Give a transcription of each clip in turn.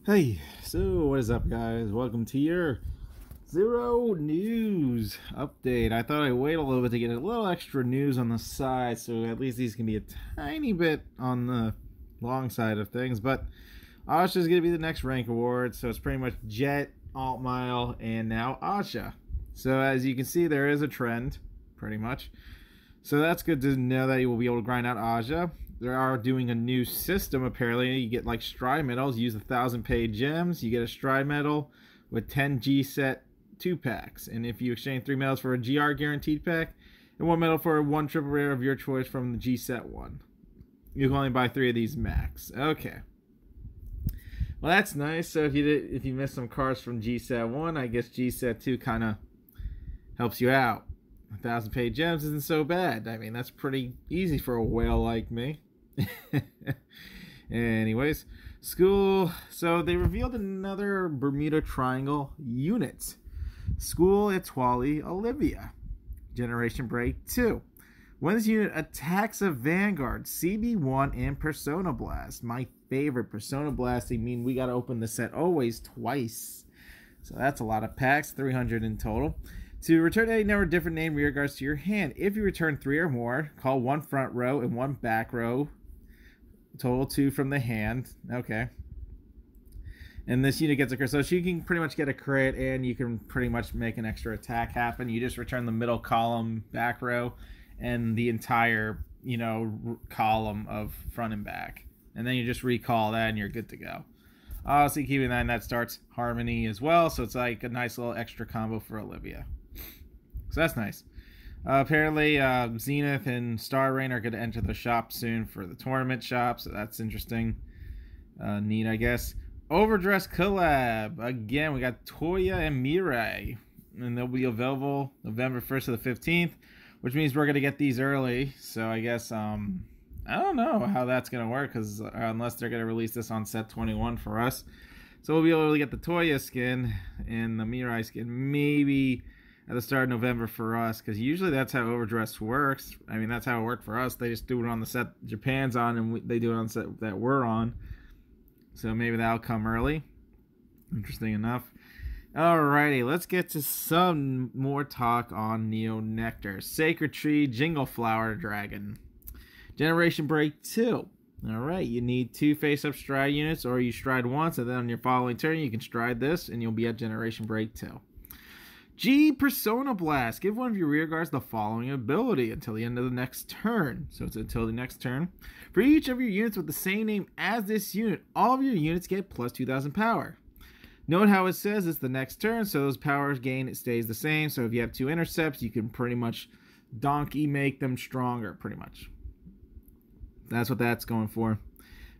Hey, so what is up, guys? Welcome to your Zero News update. I thought I'd wait a little bit to get a little extra news on the side, so at least these can be a tiny bit on the long side of things. But Asha is going to be the next rank award, so it's pretty much Jet, Alt Mile, and now Asha. So as you can see, there is a trend, pretty much. So that's good to know that you will be able to grind out Aja. They are doing a new system, apparently. You get like stride medals, use 1,000 paid gems. You get a stride medal with 10 G set 2-packs. And if you exchange 3 medals for a GR guaranteed pack, and 1 medal for one triple rare of your choice from the G set one. You can only buy 3 of these max. Okay. Well, that's nice. So if you missed some cards from G set 1, I guess G set 2 kind of helps you out. 1,000 paid gems isn't so bad. I mean, that's pretty easy for a whale like me. Anyways, school. So they revealed another Bermuda Triangle unit. School Etoile Olivia. Generation Break 2. When this unit attacks a Vanguard, CB1, and Persona Blast. My favorite, Persona Blast. I mean, we got to open the set always twice. So that's a lot of packs, 300 in total. To return any number of different name rear guards to your hand. If you return 3 or more, call 1 front row and 1 back row. Total 2 from the hand. Okay. And this unit gets a crit. So you can pretty much get a crit and you can pretty much make an extra attack happen. You just return the middle column back row and the entire, column of front and back. And then you just recall that and you're good to go. Obviously, keeping that, and that starts Harmony as well. So it's like a nice little extra combo for Olivia. So that's nice. Apparently, Zenith and Star Rain are going to enter the shop soon for the tournament shop. So that's interesting. Neat, I guess. Overdress collab. Again, we got Toya and Meer. And they'll be available November 1st to the 15th. Which means we're going to get these early. So I guess, I don't know how that's going to work. Because unless they're going to release this on set 21 for us. So we'll be able to get the Toya skin and the Mirai skin maybe at the start of November for us, because usually that's how Overdress works. I mean, that's how it worked for us. They just do it on the set Japan's on, and they do it on the set that we're on. So maybe that'll come early. Interesting enough. Alrighty, let's get to some more talk on Neo Nectar. Sacred Tree, Jingle Flower Dragon. Generation Break 2. Alright, you need 2 face-up stride units, or you stride once, and then on your following turn you can stride this, and you'll be at Generation Break 2. G Persona Blast. Give one of your rear guards the following ability until the end of the next turn. So it's until the next turn. For each of your units with the same name as this unit, all of your units get plus 2,000 power. Note how it says it's the next turn, so those powers gain, it stays the same. So if you have 2 intercepts, you can pretty much donkey make them stronger, pretty much. That's what that's going for.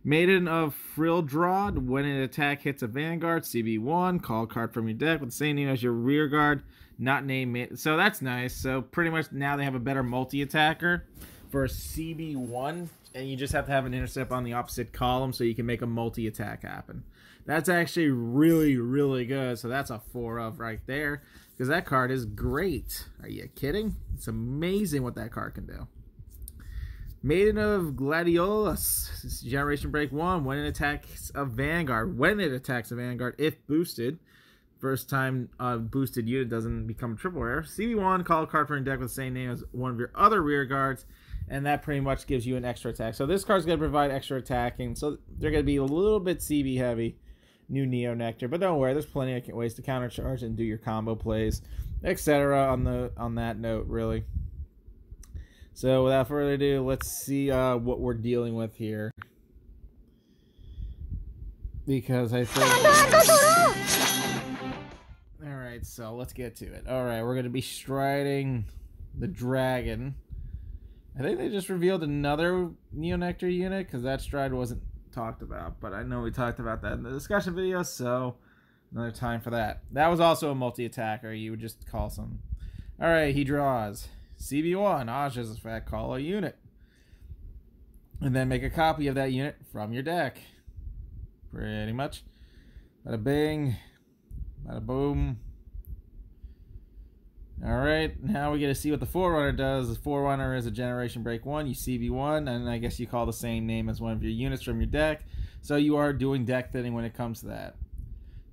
Maiden of Frildrod. When an attack hits a Vanguard, CB1, call a card from your deck with the same name as your rear guard, not named. So that's nice. So pretty much now they have a better multi-attacker for a CB1, and you just have to have an intercept on the opposite column so you can make a multi-attack happen. That's actually really, really good. So that's a 4 of right there, because that card is great. Are you kidding? It's amazing what that card can do. Maiden of Gladiolus. Generation Break 1. When it attacks a Vanguard. If boosted. First time boosted unit doesn't become triple rare. CB1, call a card from your deck with the same name as one of your other rear guards. And that pretty much gives you an extra attack. So this card's going to provide extra attacking. So they're going to be a little bit CB heavy. New Neo Nectar. But don't worry, there's plenty of ways to countercharge and do your combo plays, etc. on that note, really. So without further ado, let's see what we're dealing with here. Because I think... Alright, so let's get to it. Alright, we're going to be striding the dragon. I think they just revealed another Neo Nectar unit, because that stride wasn't talked about. But I know we talked about that in the discussion video, so another time for that. That was also a multi-attacker. You would just call some... Alright, he draws. CB1, Aja's effect, call a unit. And then make a copy of that unit from your deck. Pretty much. Bada bing. Bada boom. Alright, now we get to see what the Forerunner does. The Forerunner is a Generation Break 1, you CB1, and I guess you call the same name as one of your units from your deck. So you are doing deck thinning when it comes to that.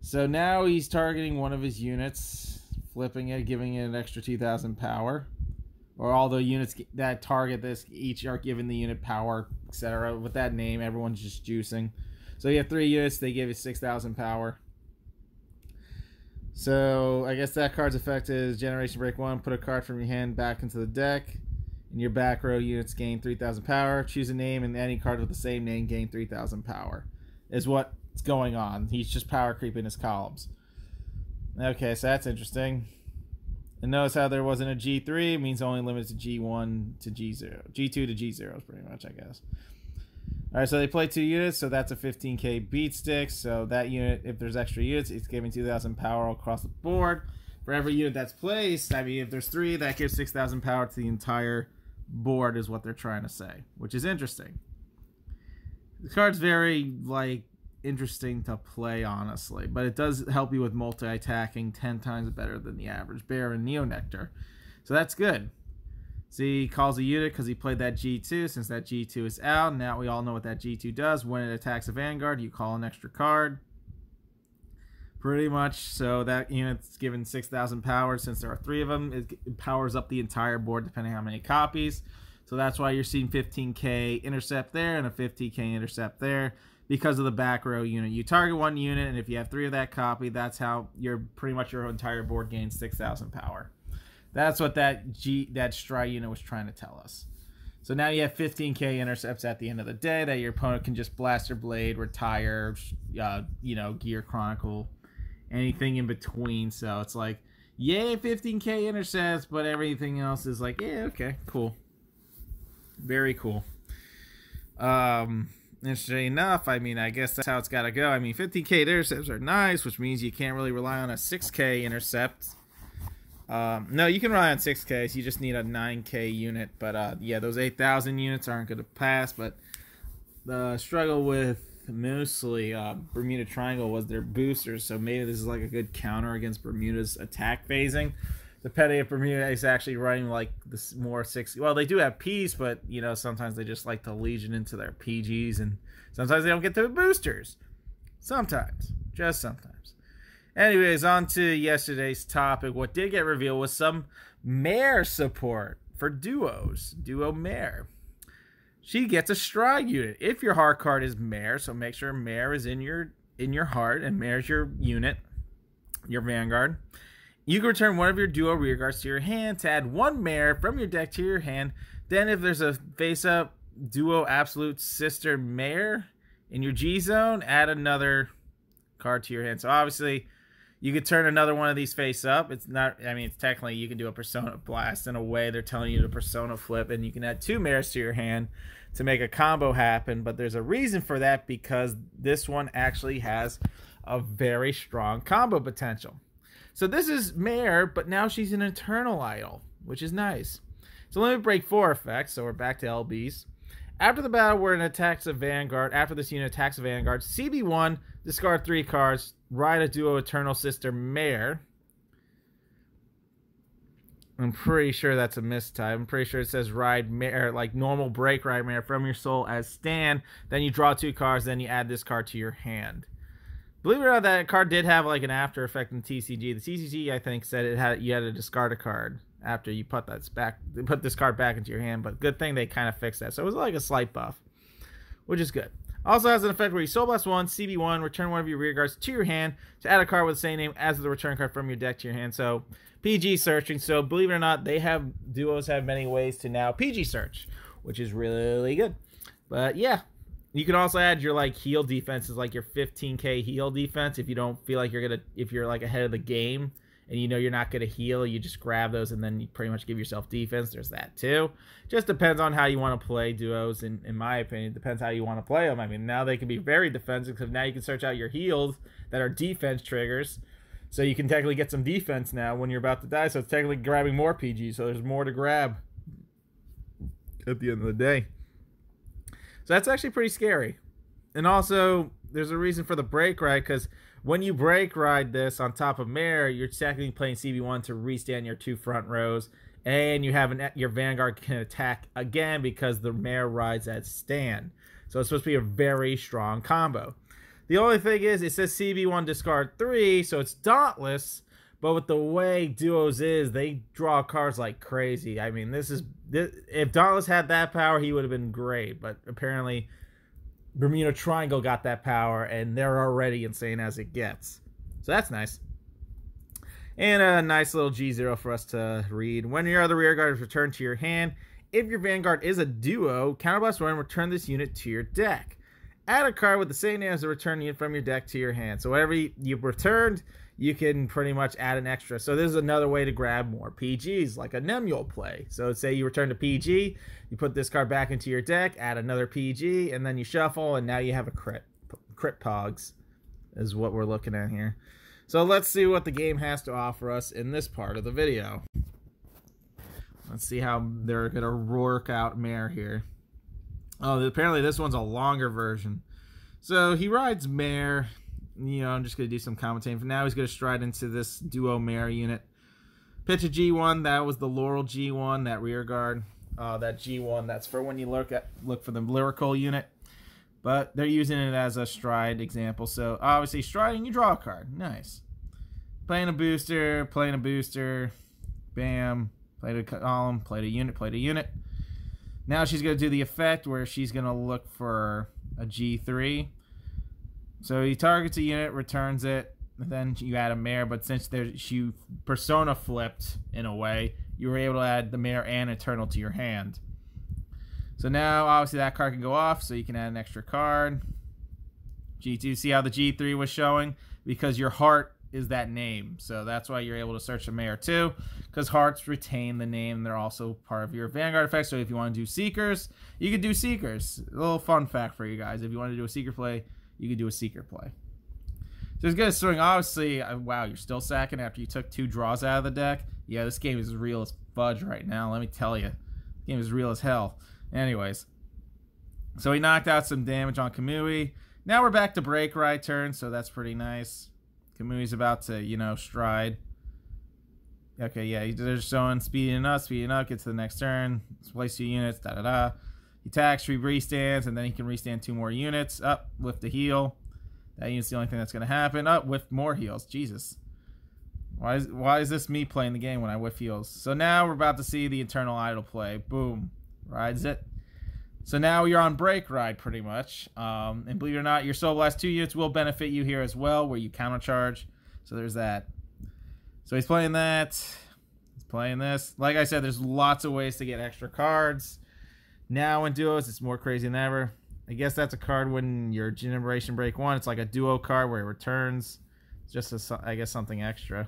So now he's targeting one of his units, flipping it, giving it an extra 2,000 power. Or all the units that target this each are given the unit power, etc. With that name, everyone's just juicing. So you have 3 units, they give you 6,000 power. So I guess that card's effect is Generation Break 1, put a card from your hand back into the deck. And your back row units gain 3,000 power. Choose a name, and any card with the same name gain 3,000 power. Is what's going on. He's just power creeping his columns. Okay, so that's interesting. And notice how there wasn't a G3. It means only limited to G1 to G0. G2 to G0 pretty much, I guess. Alright, so they play 2 units, so that's a 15k beat stick. So that unit, if there's extra units, it's giving 2,000 power across the board. For every unit that's placed, I mean, if there's 3, that gives 6,000 power to the entire board is what they're trying to say, which is interesting. The card's very, like, interesting to play, honestly, but it does help you with multi-attacking 10 times better than the average bear and Neo Nectar, so that's good. See, he calls a unit because he played that G2. Since that G2 is out, now we all know what that G2 does. When it attacks a Vanguard, you call an extra card, pretty much. So that unit's given 6,000 power. Since there are 3 of them, it powers up the entire board depending on how many copies. So that's why you're seeing 15k intercept there and a 50k intercept there, because of the back row unit. You target 1 unit, and if you have 3 of that copy, that's how pretty much your entire board gains 6,000 power. That's what that Stry unit was trying to tell us. So now you have 15k intercepts at the end of the day that your opponent can just blast their blade, retire, you know, Gear Chronicle, anything in between. So it's like, yay, 15k intercepts, but everything else is like, yeah, okay, cool. Very cool. Interesting enough, I mean, I guess that's how it's got to go. I mean, 15k intercepts are nice, which means you can't really rely on a 6k intercept. No, you can rely on 6Ks. You just need a 9K unit. But, yeah, those 8,000 units aren't going to pass. But the struggle with mostly Bermuda Triangle was their boosters. So maybe this is like a good counter against Bermuda's attack phasing. Depending if Bermuda is actually running like this more 6. Well, they do have Ps, but, you know, sometimes they just like to legion into their PGs. And sometimes they don't get to the boosters. Sometimes. Just sometimes. Anyways, on to yesterday's topic. What did get revealed was some Meer support for duos. Duo Meer. She gets a stride unit. If your heart card is Meer, so make sure Meer is in your heart, and Meer's your unit, your Vanguard. You can return one of your duo rearguards to your hand to add 1 Meer from your deck to your hand. Then if there's a face-up duo absolute sister Meer in your G zone, add another card to your hand. So obviously, you could turn another one of these face up. It's not, I mean, it's technically you can do a Persona Blast in a way. They're telling you to Persona Flip, and you can add 2 Meers to your hand to make a combo happen. But there's a reason for that, because this one actually has a very strong combo potential. So this is Meer, but now she's an Eternal Idol, which is nice. So Limit Break 4 effect, so we're back to LBs. After the battle where it attacks a Vanguard, after this unit attacks a Vanguard, CB1, discard 3 cards, ride a duo Eternal Sister Meer. I'm pretty sure that's a mistype. I'm pretty sure it says ride Meer, like normal break ride Meer from your soul as stand. Then you draw 2 cards, then you add this card to your hand. Believe it or not, that card did have like an after effect in TCG. The TCG, I think, said you had to discard a card after you put this card back into your hand, but good thing they kind of fixed that. So it was like a slight buff, which is good. Also has an effect where you Soul Blast 1, CB1, return one of your rearguards to your hand to add a card with the same name as the return card from your deck to your hand. So PG searching. So believe it or not, duos have many ways to now PG search, which is really good. But yeah, you can also add your like heal defenses, like your 15k heal defense. If you don't feel like if you're like ahead of the game and you know you're not gonna heal, you just grab those and then you pretty much give yourself defense. There's that too. Just depends on how you want to play duos. In my opinion, it depends how you want to play them. I mean, now they can be very defensive because now you can search out your heals that are defense triggers. So you can technically get some defense now when you're about to die. So it's technically grabbing more PG. So there's more to grab at the end of the day. So that's actually pretty scary. And also, there's a reason for the break ride, because when you break ride this on top of Meer, you're technically playing CB1 to restand your 2 front rows, and you have your Vanguard can attack again because the Meer rides at stand. So it's supposed to be a very strong combo. The only thing is, it says CB1 discard 3, so it's Dauntless, but with the way duos is, they draw cards like crazy. I mean, if Dauntless had that power, he would have been great, but apparently Bermuda Triangle got that power, and they're already insane as it gets. So that's nice. And a nice little G0 for us to read. When your other rear guard is returned to your hand, if your Vanguard is a duo, counterblast 1, return this unit to your deck. Add a card with the same name as the return unit from your deck to your hand. So whatever you've returned, you can pretty much add an extra. So this is another way to grab more PGs, like a Nemule play. So say you return to PG, you put this card back into your deck, add another PG, and then you shuffle, and now you have a crit. Crit Pogs is what we're looking at here. So let's see what the game has to offer us in this part of the video. Let's see how they're going to work out Meer here. Oh, apparently this one's a longer version. So he rides Meer. You know, I'm just going to do some commentating. For now, he's going to stride into this duo Meer unit. Pitch a G1. That was the Laurel G1, that rear guard. That G1, that's for when you look for the lyrical unit. But they're using it as a stride example. So obviously striding, you draw a card. Nice. Playing a booster, bam. Played a column, played a unit. Now she's going to do the effect where she's going to look for a G3. So he targets a unit, returns it, and then you add a Meer. But since she persona flipped in a way, you were able to add the Meer and Eternal to your hand. So now, obviously, that card can go off, so you can add an extra card. G2, see how the G3 was showing? Because your heart is that name. So that's why you're able to search a Meer too, because hearts retain the name. They're also part of your Vanguard effect. So if you want to do Seekers, you could do Seekers. A little fun fact for you guys. If you want to do a Seeker play, you could do a Seeker play. So it's good swing. Obviously, wow, you're still sacking after you took 2 draws out of the deck. Yeah, this game is real as fudge right now. Let me tell you. This game is real as hell. Anyways, so he knocked out some damage on Kamui. Now we're back to break ride turn, so that's pretty nice. Kamui's about to, you know, stride. Okay, yeah, they're showing speeding up, get to the next turn. Place 2 units, da-da-da. He attacks, restands, and then he can restand 2 more units. Up, lift the heal. That unit's the only thing that's going to happen. Up, whiff more heals. Jesus. Why is this me playing the game when I whiff heals? So now we're about to see the Eternal Idol play. Boom. Rides it. So now you're on break ride pretty much. And believe it or not, your Soul Blast 2 units will benefit you here as well, where you countercharge. So there's that. So he's playing that. He's playing this. Like I said, there's lots of ways to get extra cards. Now in duos, it's more crazy than ever. I guess that's a card when your Generation Break 1. It's like a duo card where it returns. It's just, I guess, something extra.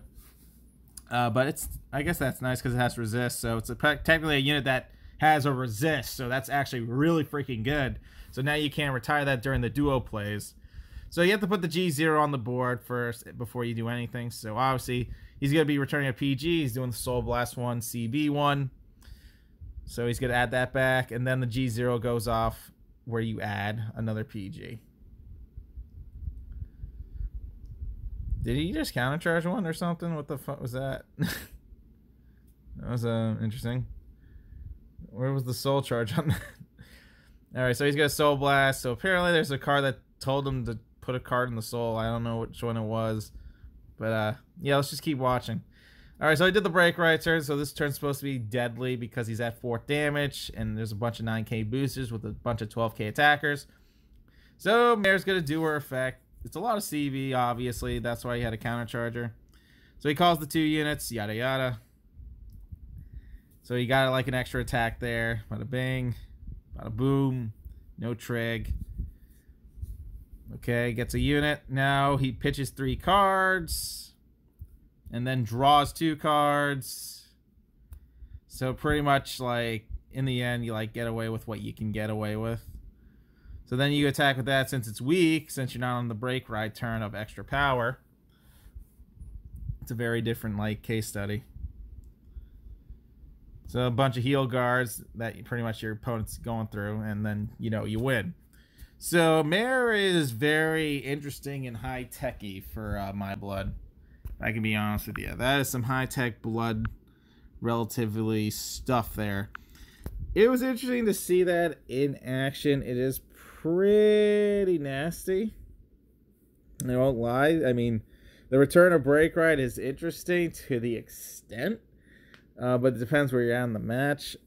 But I guess that's nice because it has resist. So it's technically a unit that has a resist, so that's actually really freaking good. So now you can't retire that during the duo plays. So you have to put the G0 on the board first before you do anything. So obviously he's going to be returning a PG. He's doing the Soul Blast 1, CB1. So he's going to add that back, and then the G0 goes off where you add another PG. Did he just countercharge one or something? What the fuck was that? That was interesting. Where was the soul charge on that? Alright, so he's got a Soul Blast. So apparently there's a card that told him to put a card in the soul. I don't know which one it was. But yeah, let's just keep watching. Alright, so I did the break right turn. So this turn's supposed to be deadly because he's at 4th damage. And there's a bunch of 9k boosters with a bunch of 12k attackers. So Meer's going to do her effect. It's a lot of CV, obviously. That's why he had a countercharger. So he calls the 2 units, yada yada. So you got like an extra attack there. Bada bing. Bada boom. No trig. Okay, gets a unit. Now he pitches 3 cards. And then draws 2 cards. So pretty much like in the end you like get away with what you can get away with. So then you attack with that since it's weak, since you're not on the break ride turn of extra power. It's a very different like case study. So a bunch of heal guards that pretty much your opponent's going through, and then, you know, you win. So Meer is very interesting and high-techy for my blood. If I can be honest with you. That is some high-tech blood relatively stuff there. It was interesting to see that in action. It is pretty nasty. I won't lie. I mean, the return of Break Ride is interesting to the extent, but it depends where you're at in the match.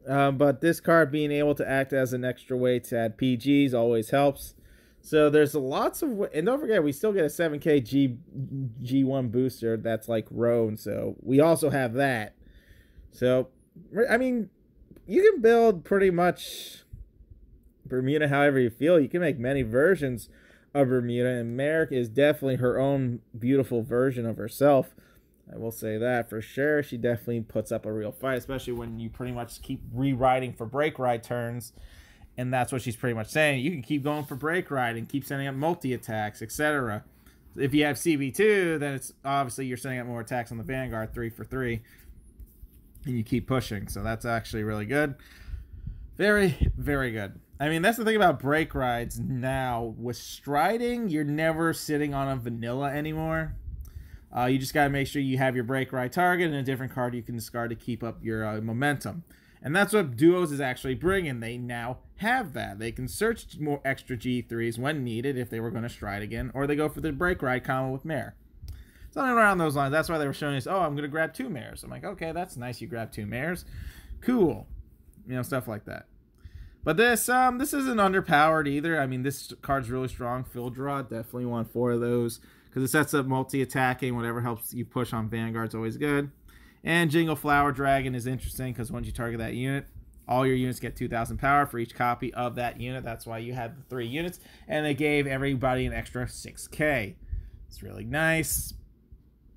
But this card being able to act as an extra way to add PGs always helps. So there's lots of... And don't forget, we still get a 7k G1 booster that's like Roan. So we also have that. So, I mean, you can build pretty much Bermuda however you feel. You can make many versions of Bermuda, and Meer is definitely her own beautiful version of herself. I will say that for sure. She definitely puts up a real fight, especially when you pretty much keep rewriting for Break Ride turns. And that's what she's pretty much saying. You can keep going for Break Ride and keep sending up multi-attacks, etc. If you have CV2, then it's obviously you're sending up more attacks on the Vanguard 3 for 3. And you keep pushing. So that's actually really good. Very, very good. I mean, that's the thing about Break Rides now. With striding, you're never sitting on a vanilla anymore. You just got to make sure you have your Break Ride target and a different card you can discard to keep up your momentum. And that's what Duos is actually bringing. They now have that. They can search more extra G3s when needed if they were going to stride again, or they go for the Break Ride combo with Meer. Something around those lines. That's why they were showing us, oh, I'm going to grab 2 Meers. I'm like, okay, that's nice. You grab 2 Meers. Cool. You know, stuff like that. But this isn't underpowered either. I mean, this card's really strong. Field Draw, definitely want 4 of those. Because it sets up multi-attacking. Whatever helps you push on Vanguard's always good. And Jingle Flower Dragon is interesting because once you target that unit, all your units get 2,000 power for each copy of that unit. That's why you had the 3 units. And they gave everybody an extra 6k. It's really nice.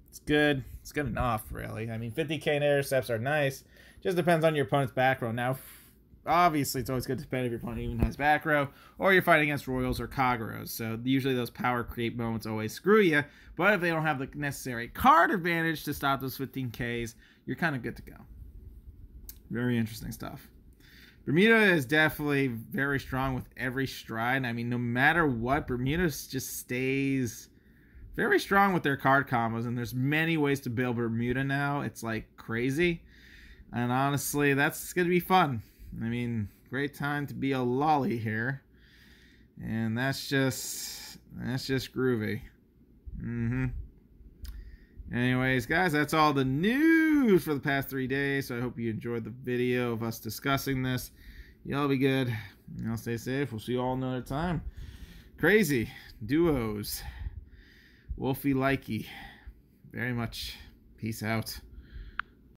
It's good. It's good enough, really. I mean, 50k in intercepts are nice. Just depends on your opponent's back row. Now, obviously, it's always good to depend if your opponent even has back row, or you're fighting against Royals or Kagros. So usually those power creep moments always screw you. But if they don't have the necessary card advantage to stop those 15Ks, you're kind of good to go. Very interesting stuff. Bermuda is definitely very strong with every stride. I mean, no matter what, Bermuda just stays very strong with their card combos. And there's many ways to build Bermuda now. It's like crazy. And honestly, that's going to be fun. I mean, great time to be a lolly here. And that's just groovy. Anyways, guys, that's all the news for the past 3 days. So I hope you enjoyed the video of us discussing this. Y'all be good. Y'all stay safe. We'll see you all another time. Crazy. Duos. Wolfie likey. Very much. Peace out.